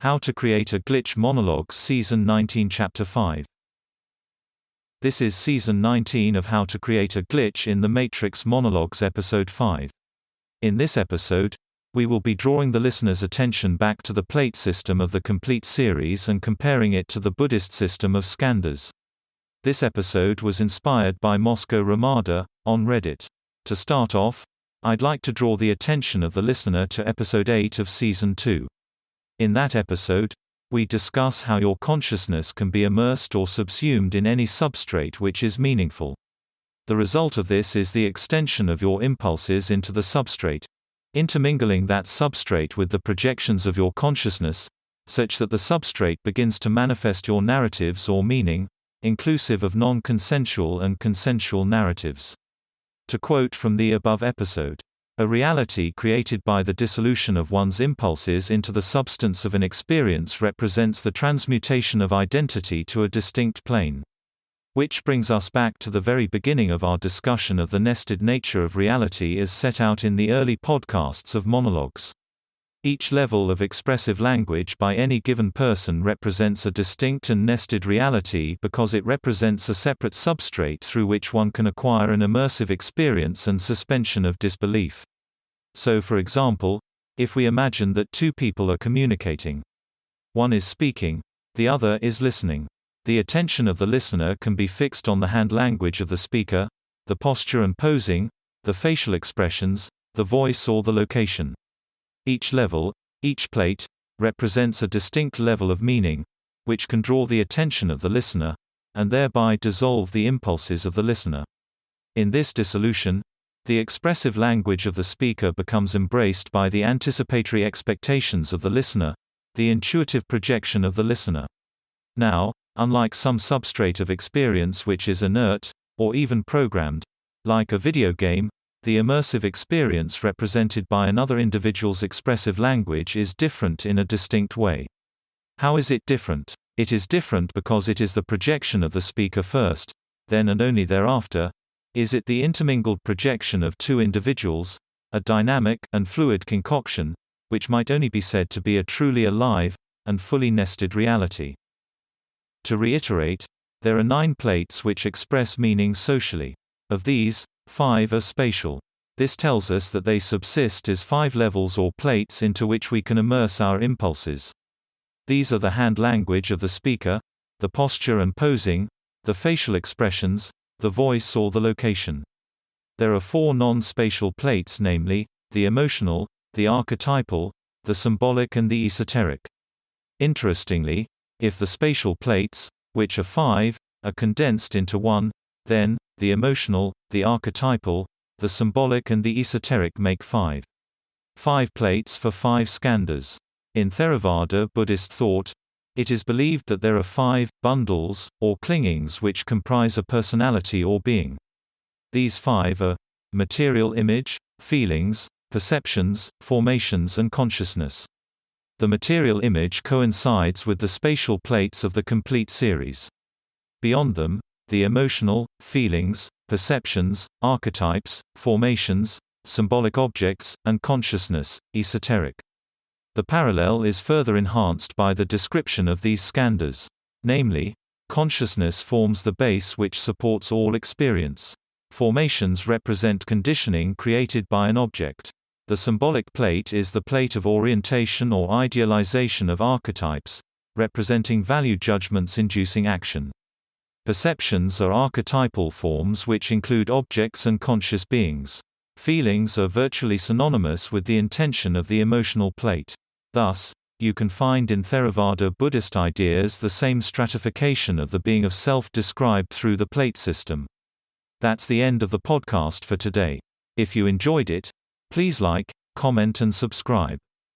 How to Create a Glitch Monologues Season 19 Chapter 5. This is Season 19 of How to Create a Glitch in the Matrix Monologues Episode 5. In this episode, we will be drawing the listener's attention back to the plate system of the complete series and comparing it to the Buddhist system of Skandhas. This episode was inspired by Moscow Ramada, on Reddit. To start off, I'd like to draw the attention of the listener to Episode 8 of Season 2. In that episode, we discuss how your consciousness can be immersed or subsumed in any substrate which is meaningful. The result of this is the extension of your impulses into the substrate, intermingling that substrate with the projections of your consciousness, such that the substrate begins to manifest your narratives or meaning, inclusive of non-consensual and consensual narratives. To quote from the above episode, "A reality created by the dissolution of one's impulses into the substance of an experience represents the transmutation of identity to a distinct plane." Which brings us back to the very beginning of our discussion of the nested nature of reality as set out in the early podcasts of Monologues. Each level of expressive language by any given person represents a distinct and nested reality because it represents a separate substrate through which one can acquire an immersive experience and suspension of disbelief. So for example, if we imagine that two people are communicating. One is speaking, the other is listening. The attention of the listener can be fixed on the hand language of the speaker, the posture and posing, the facial expressions, the voice or the location. Each level, each plate, represents a distinct level of meaning, which can draw the attention of the listener, and thereby dissolve the impulses of the listener. In this dissolution, the expressive language of the speaker becomes embraced by the anticipatory expectations of the listener, the intuitive projection of the listener. Now, unlike some substrate of experience which is inert, or even programmed, like a video game, the immersive experience represented by another individual's expressive language is different in a distinct way. How is it different? It is different because it is the projection of the speaker first, then and only thereafter. Is it the intermingled projection of two individuals, a dynamic and fluid concoction, which might only be said to be a truly alive and fully nested reality? To reiterate, there are 9 plates which express meaning socially. Of these, 5 are spatial. This tells us that they subsist as 5 levels or plates into which we can immerse our impulses. These are the hand language of the speaker, the posture and posing, the facial expressions, the voice or the location. There are 4 non-spatial plates, namely, the emotional, the archetypal, the symbolic and the esoteric. Interestingly, if the spatial plates, which are 5, are condensed into one, then, the emotional, the archetypal, the symbolic and the esoteric make 5. 5 plates for 5 skandhas. In Theravada Buddhist thought, it is believed that there are 5 bundles, or clingings which comprise a personality or being. These 5 are material image, feelings, perceptions, formations and consciousness. The material image coincides with the spatial plates of the complete series. Beyond them, the emotional, feelings, perceptions, archetypes, formations, symbolic objects, and consciousness, esoteric. The parallel is further enhanced by the description of these skandhas. Namely, consciousness forms the base which supports all experience. Formations represent conditioning created by an object. The symbolic plate is the plate of orientation or idealization of archetypes, representing value judgments inducing action. Perceptions are archetypal forms which include objects and conscious beings. Feelings are virtually synonymous with the intention of the emotional plate. Thus, you can find in Theravada Buddhist ideas the same stratification of the being of self described through the plate system. That's the end of the podcast for today. If you enjoyed it, please like, comment and subscribe.